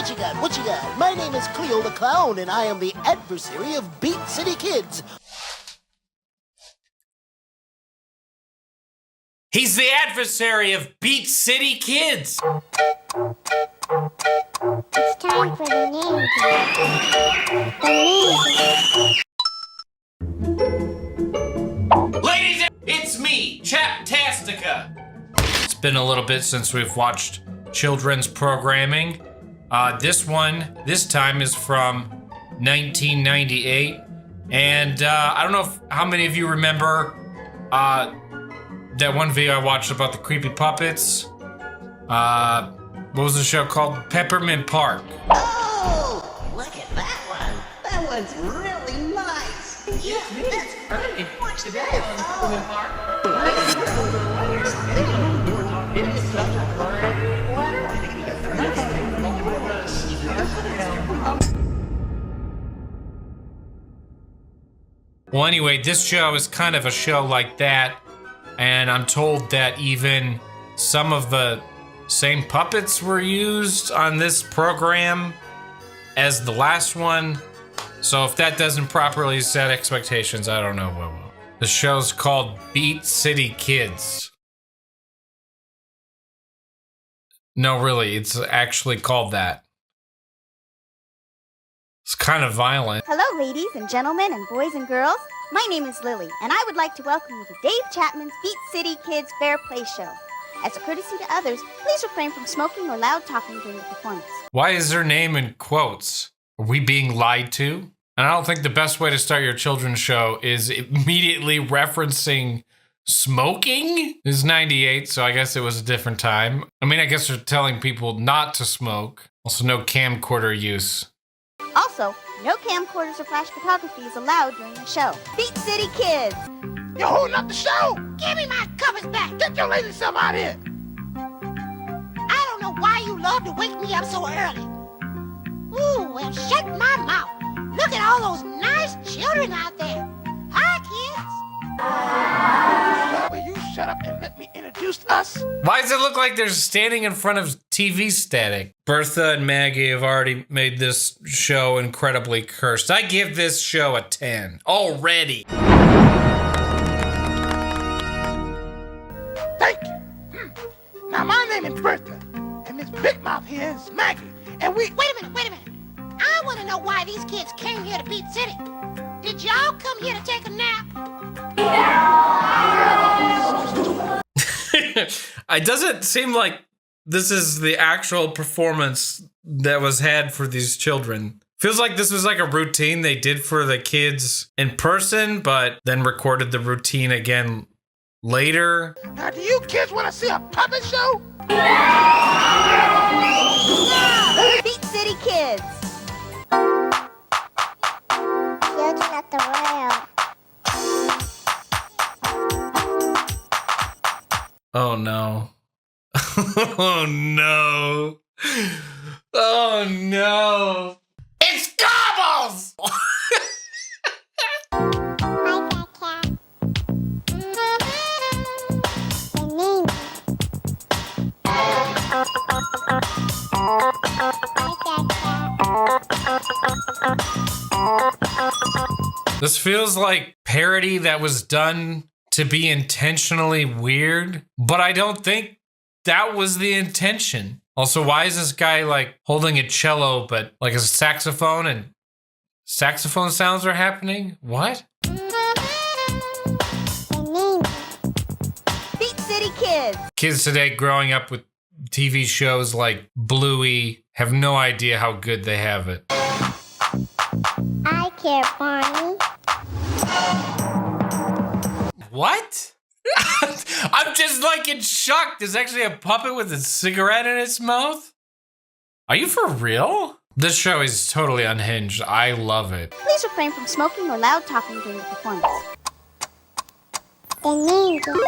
What you got? What you got? My name is Cleo the Clown, and I am the adversary of Beat City Kids. He's the adversary of Beat City Kids. It's time for the name game. Ladies, it's me, Chaptastica. It's been a little bit since we've watched children's programming. This time is from 1998. And I don't know how many of you remember that one video I watched about the creepy puppets. What was the show called? Peppermint Park. Oh, look at that one. That one's really nice. Yeah, that's perfect. Watch that. Peppermint Park. Well, anyway, this show is kind of a show like that. And I'm told that even some of the same puppets were used on this program as the last one. So if that doesn't properly set expectations, I don't know what will. The show's called Beat City Kids. No, really, it's actually called that. It's kind of violent. Hello, ladies and gentlemen and boys and girls. My name is Lily, and I would like to welcome you to Dave Chapman's Beat City Kids Fair Play Show. As a courtesy to others, please refrain from smoking or loud talking during the performance. Why is her name in quotes? Are we being lied to? And I don't think the best way to start your children's show is immediately referencing smoking. This is 98, so I guess it was a different time. I mean, I guess they're telling people not to smoke. Also, no camcorder use. Also, no camcorders or flash photography is allowed during the show. Beat City Kids! You're holding up the show. Give me my covers back. Get your lady some out here. I don't know why you love to wake me up so early. Ooh, well, shut my mouth. Look at all those nice children out there. Hi, kids. Will you shut up and let me introduce us? Why does it look like they're standing in front of TV static? Bertha and Maggie have already made this show incredibly cursed. I give this show a 10 already. Thank you. Now, my name is Bertha, and Miss Big Mouth here is Maggie, and we... Wait a minute. I want to know why these kids came here to Beat City. Did y'all come here to take a nap? It doesn't seem like this is the actual performance that was had for these children. Feels like this was like a routine they did for the kids in person, but then recorded the routine again later. Now, do you kids want to see a puppet show? Beat City Kids! Children at the rail. Oh no. Oh no. Oh no. It's Gobbles! Hi, Cat. The name. This feels like parody that was done to be intentionally weird, but I don't think that was the intention. Also, why is this guy like holding a cello, but like a saxophone and saxophone sounds are happening? What? Beat City Kids! Kids today growing up with TV shows like Bluey have no idea how good they have it. I care, Barney. What? I'm just like in shock. There's actually a puppet with a cigarette in its mouth? Are you for real? This show is totally unhinged. I love it. Please refrain from smoking or loud talking during the performance. The name game.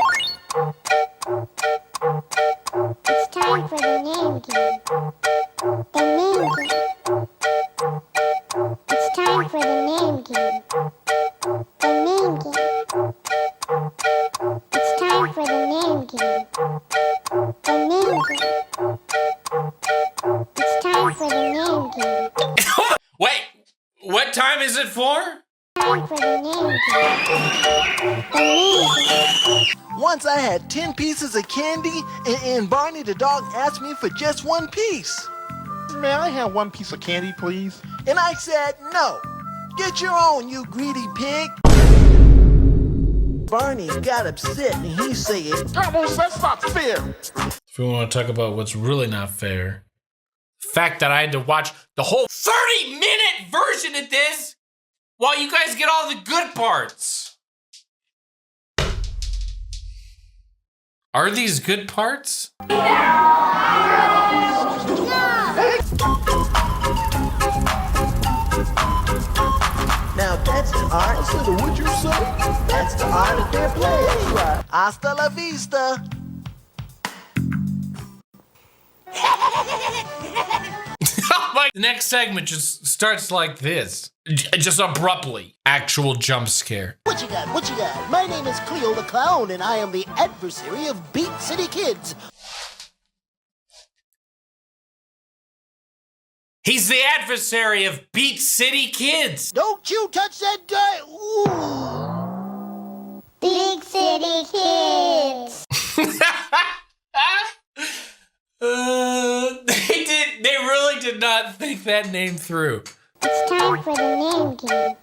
It's time for the name game. The name game. It's time for the name game. The name game. It's time for the name game. The name game. It's time for the name name game. Wait, what time is it for? Time for the name game. The name game. Once I had 10 pieces of candy, and Barney the dog asked me for just one piece. May I have one piece of candy, please? And I said no. Get your own, you greedy pig. Barney got upset and he said, Almost, that's not fair. If we want to talk about what's really not fair, the fact that I had to watch the whole 30-minute version of this while you guys get all the good parts. Are these good parts? now that's the art. What'd you say? That's the art of their play. Hasta la vista. The next segment just starts like this. Just abruptly. Actual jump scare. What you got? What you got? My name is Cleo the Clown, and I am the adversary of Beat City Kids. He's the adversary of Beat City Kids. Don't you touch that guy! Ooh. Big City Kids. They really did not think that name through. It's time for the name game.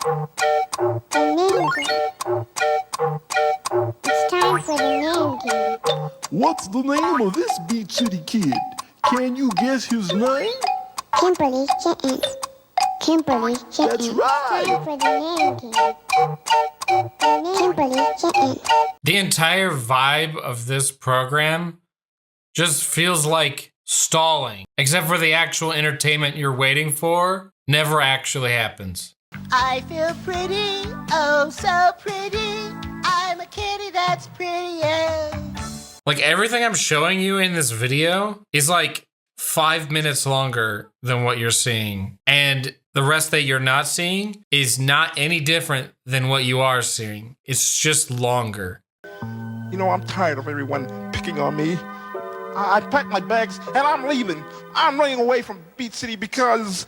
The name game. It's time for the name game. What's the name of this Beat City kid? Can you guess his name? Kimberly Chittens. Kimberly Chittens. That's right. Time for the name game. Kimberly Chittens. The entire vibe of this program just feels like stalling, except for the actual entertainment you're waiting for never actually happens. I feel pretty, oh so pretty. I'm a kitty that's pretty. Like everything I'm showing you in this video is like 5 minutes longer than what you're seeing. And the rest that you're not seeing is not any different than what you are seeing. It's just longer. You know, I'm tired of everyone picking on me. I packed my bags and I'm leaving. I'm running away from Beat City because...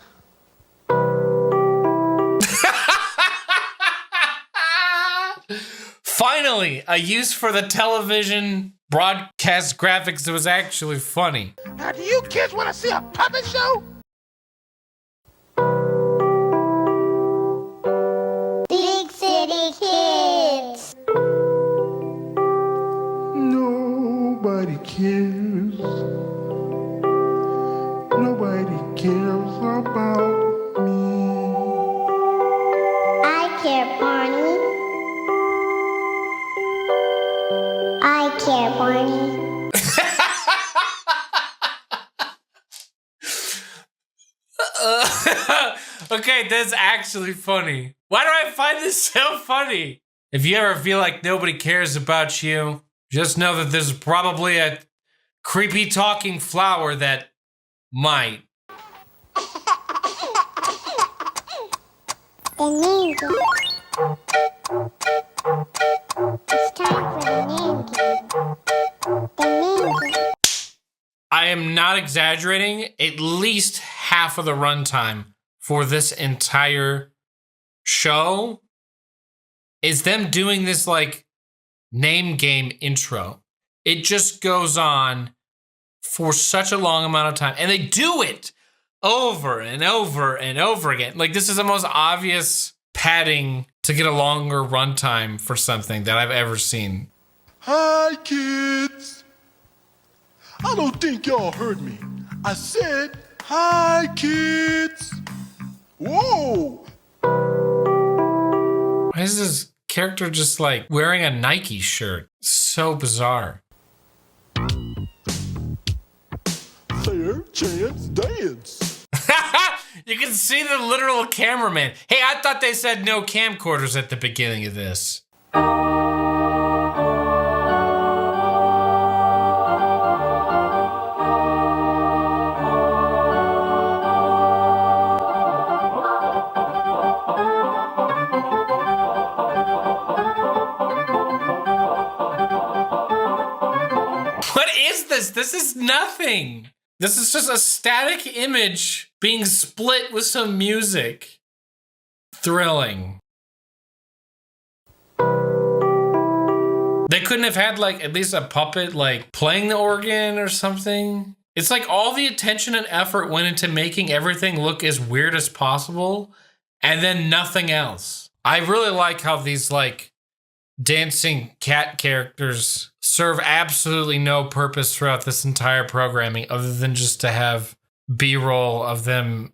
Finally, a use for the television broadcast graphics that was actually funny. Now, do you kids want to see a puppet show? Big City Kids. Nobody cares. Nobody cares about me. I care, Barney. I care, Barney. Okay, that's actually funny. Why do I find this so funny? If you ever feel like nobody cares about you, just know that there's probably a creepy talking flower that might. The name game. It's time for the name game. The name game. I am not exaggerating. At least half of the runtime for this entire show is them doing this like name game intro. It just goes on for such a long amount of time. And they do it over and over and over again. Like this is the most obvious padding to get a longer runtime for something that I've ever seen. Hi, kids. I don't think y'all heard me. I said, hi, kids. Whoa. Why is this character just like wearing a Nike shirt? So bizarre. Fair chance dance. You can see the literal cameraman. Hey, I thought they said no camcorders at the beginning of this. What is this? This is nothing. This is just a static image being split with some music. Thrilling. They couldn't have had like at least a puppet like playing the organ or something. It's like all the attention and effort went into making everything look as weird as possible and then nothing else. I really like how these like dancing cat characters serve absolutely no purpose throughout this entire programming other than just to have B-roll of them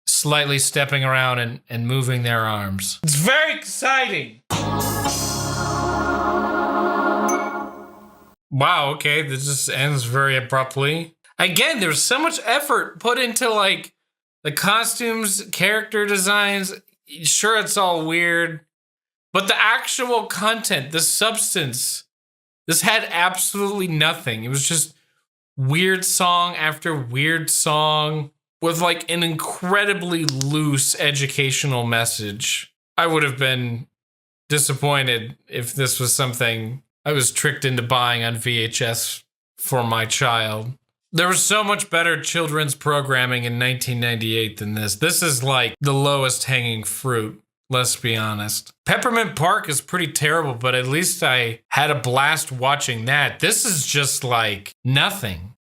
slightly stepping around and moving their arms. It's very exciting. Wow, okay, this just ends very abruptly. Again, there's so much effort put into like the costumes, character designs. Sure, it's all weird, but the actual content, the substance, this had absolutely nothing. It was just weird song after weird song with like an incredibly loose educational message. I would have been disappointed if this was something I was tricked into buying on VHS for my child. There was so much better children's programming in 1998 than this. This is like the lowest hanging fruit, let's be honest. Peppermint Park is pretty terrible, but at least I had a blast watching that. This is just like nothing.